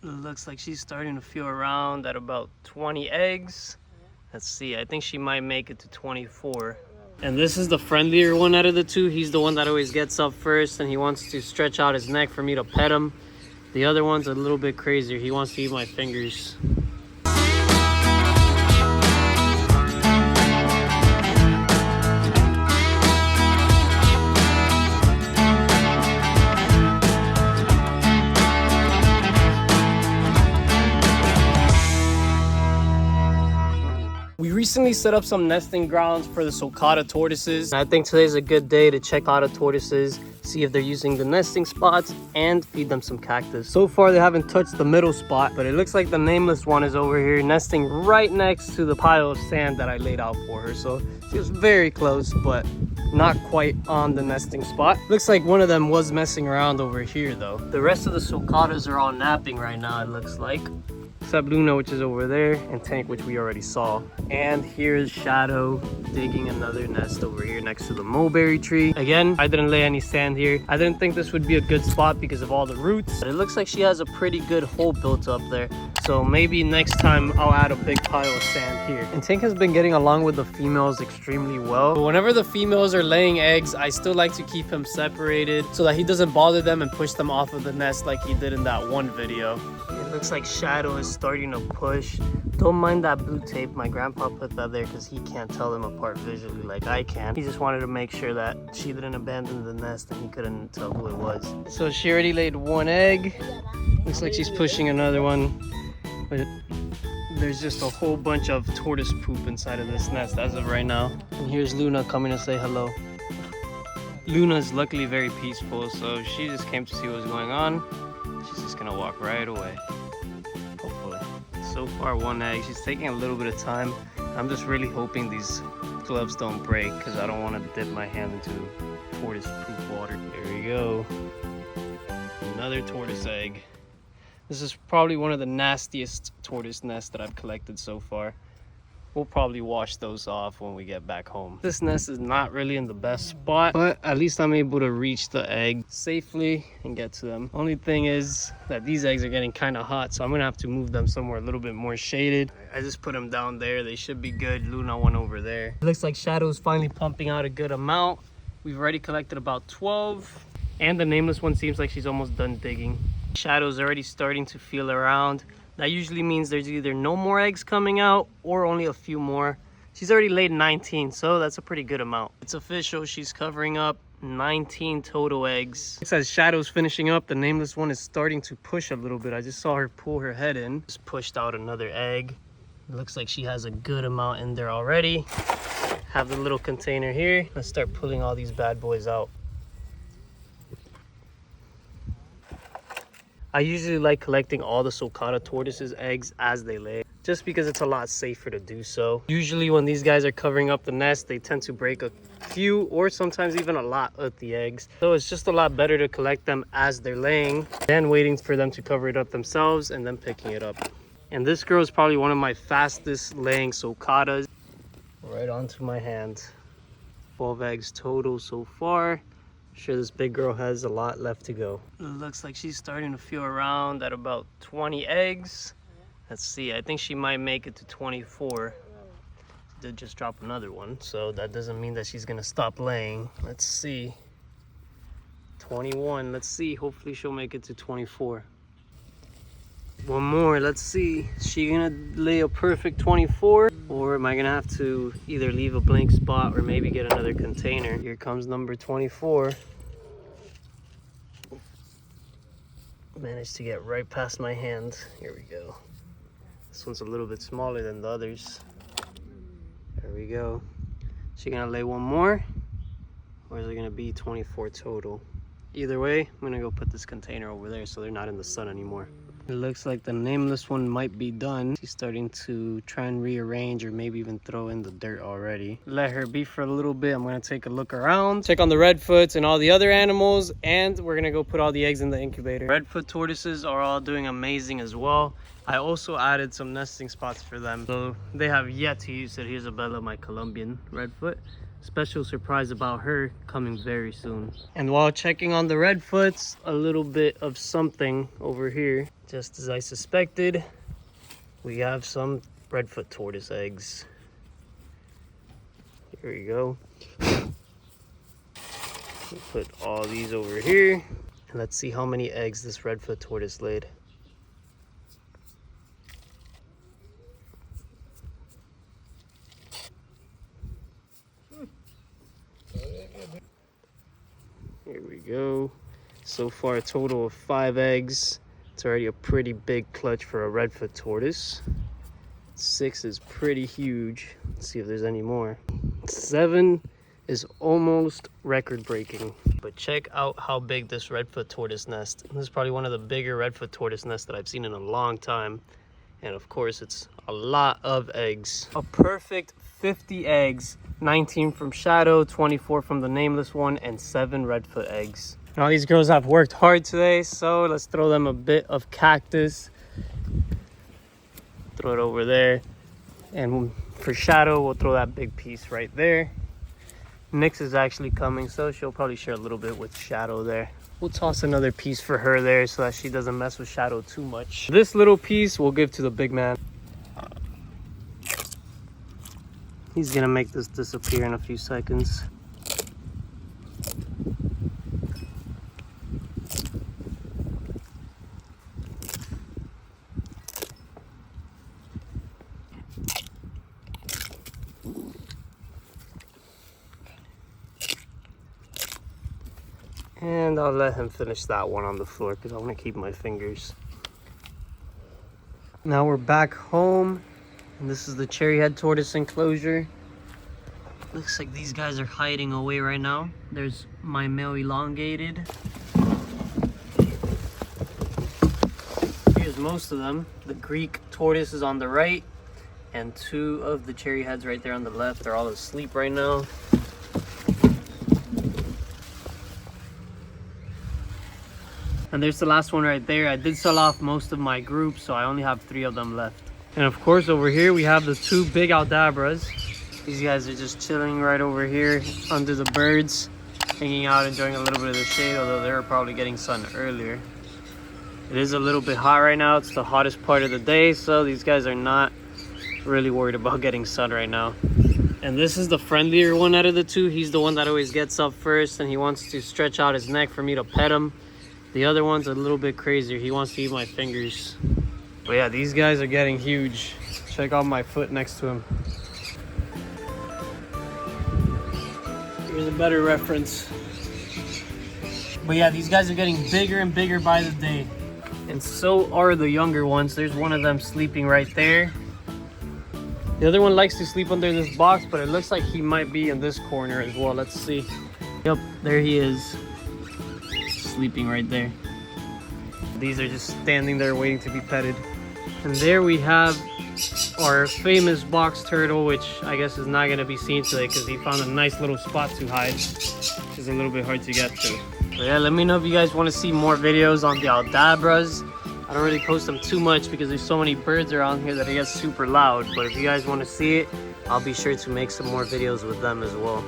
It looks like she's starting to feel around at about 20 eggs. Let's see, I think she might make it to 24. And this is the friendlier one out of the two. He's the one that always gets up first and he wants to stretch out his neck for me to pet him. The other one's a little bit crazier. He wants to eat my fingers. We recently set up some nesting grounds for the sulcata tortoises. I think today's a good day to check out the tortoises, see if they're using the nesting spots, and feed them some cactus. So far, they haven't touched the middle spot, but it looks like the nameless one is over here nesting right next to the pile of sand that I laid out for her. So she was very close, but not quite on the nesting spot. Looks like one of them was messing around over here though. The rest of the sulcatas are all napping right now, it looks like. Except Luna, which is over there, and Tank, which we already saw. And here's Shadow digging another nest over here next to the mulberry tree. Again, I didn't lay any sand here. I didn't think this would be a good spot because of all the roots. But it looks like she has a pretty good hole built up there. So maybe next time I'll add a big pile of sand here. And Tank has been getting along with the females extremely well. But whenever the females are laying eggs, I still like to keep him separated so that he doesn't bother them and push them off of the nest like he did in that one video. It looks like Shadow is starting to push. Don't mind that blue tape. My grandpa put that there because he can't tell them apart visually like I can. He just wanted to make sure that she didn't abandon the nest and he couldn't tell who it was. So she already laid one egg. Looks like she's pushing another one. But there's just a whole bunch of tortoise poop inside of this nest as of right now. And here's Luna coming to say hello. Luna's luckily very peaceful, so she just came to see what was going on. She's just gonna walk right away, hopefully. So far, one egg. She's taking a little bit of time. I'm just really hoping these gloves don't break because I don't want to dip my hand into tortoise poop water. There we go. Another tortoise egg. This is probably one of the nastiest tortoise nests that I've collected so far. We'll probably wash those off when we get back home. This nest is not really in the best spot, but at least I'm able to reach the egg safely and get to them. Only thing is that these eggs are getting kind of hot, so I'm gonna have to move them somewhere a little bit more shaded. I just put them down there. They should be good. Luna one over there. It looks like Shadow's finally pumping out a good amount. We've already collected about 12, and the nameless one seems like she's almost done digging. Shadow's already starting to feel around. That usually means there's either no more eggs coming out or only a few more. She's already laid 19, so that's a pretty good amount. It's official, she's covering up 19 total eggs. It says Shadow's finishing up. The nameless one is starting to push a little bit. I just saw her pull her head in. Just pushed out another egg. It looks like she has a good amount in there already. Have the little container here. Let's start pulling all these bad boys out. I usually like collecting all the sulcata tortoises eggs as they lay, just because it's a lot safer to do so. Usually when these guys are covering up the nest, they tend to break a few or sometimes even a lot of the eggs. So it's just a lot better to collect them as they're laying than waiting for them to cover it up themselves and then picking it up. And this girl is probably one of my fastest laying sulcatas. Right onto my hand. 12 eggs total so far. Sure, this big girl has a lot left to go. It looks like she's starting to feel around at about 20 eggs. Let's see, I think she might make it to 24. She did just drop another one, so that doesn't mean that she's gonna stop laying. Let's see. 21, let's see, hopefully she'll make it to 24. One more, let's see. Is she gonna lay a perfect 24? Or am I gonna have to either leave a blank spot or maybe get another container? Here comes number 24. Managed to get right past my hand. Here we go. This one's a little bit smaller than the others. There we go. She gonna lay one more? Or is it gonna be 24 total? Either way, I'm gonna go put this container over there so they're not in the sun anymore. It looks like the nameless one might be done. She's starting to try and rearrange or maybe even throw in the dirt already. Let her be for a little bit. I'm gonna take a look around, check on the redfoots and all the other animals, and we're gonna go put all the eggs in the incubator. Redfoot tortoises are all doing amazing as well. I also added some nesting spots for them, so they have yet to use it. Here's Isabella, my Colombian redfoot. special surprise about her coming very soon. And while checking on the redfoots, a little bit of something over here. Just as I suspected, we have some redfoot tortoise eggs. Here we go. We'll put all these over here. And let's see how many eggs this redfoot tortoise laid. Here we go. So far a total of 5 eggs. It's already a pretty big clutch for a redfoot tortoise. 6 is pretty huge. Let's see if there's any more. 7 is almost record breaking. But check out how big this redfoot tortoise nest. This is probably one of the bigger redfoot tortoise nests that I've seen in a long time. And of course it's a lot of eggs. A perfect 50 eggs. 19 from Shadow, 24 from the nameless one, and 7 redfoot eggs. Now these girls have worked hard today, so let's throw them a bit of cactus. Throw it over there. And for Shadow, we'll throw that big piece right there. Nyx is actually coming, so she'll probably share a little bit with Shadow there. We'll toss another piece for her there so that she doesn't mess with Shadow too much. This little piece we'll give to the big man. He's gonna make this disappear in a few seconds. And I'll let him finish that one on the floor because I want to keep my fingers. Now we're back home. And this is the cherry head tortoise enclosure. Looks like these guys are hiding away right now. There's my male elongated. Here's most of them. The Greek tortoise is on the right. And 2 of the cherry heads right there on the left. They're all asleep right now. And there's the last one right there. I did sell off most of my group, so I only have 3 of them left. And of course over here we have the 2 big Aldabras. These guys are just chilling right over here under the birds, hanging out, enjoying a little bit of the shade, although they were probably getting sun earlier. It is a little bit hot right now. It's the hottest part of the day, so these guys are not really worried about getting sun right now. And this is the friendlier one out of the 2. He's the one that always gets up first, and he wants to stretch out his neck for me to pet him. The other one's a little bit crazier. He wants to eat my fingers. But yeah, these guys are getting huge. Check out my foot next to him. Here's a better reference. But yeah, these guys are getting bigger and bigger by the day. And so are the younger ones. There's one of them sleeping right there. The other one likes to sleep under this box, but it looks like he might be in this corner as well. Let's see. Yep, there he is. Sleeping right there. These are just standing there waiting to be petted. And there we have our famous box turtle, which I guess is not going to be seen today because he found a nice little spot to hide, which is a little bit hard to get to. But yeah, let me know if you guys want to see more videos on the Aldabras. I don't really post them too much because there's so many birds around here that it gets super loud. But if you guys want to see it, I'll be sure to make some more videos with them as well.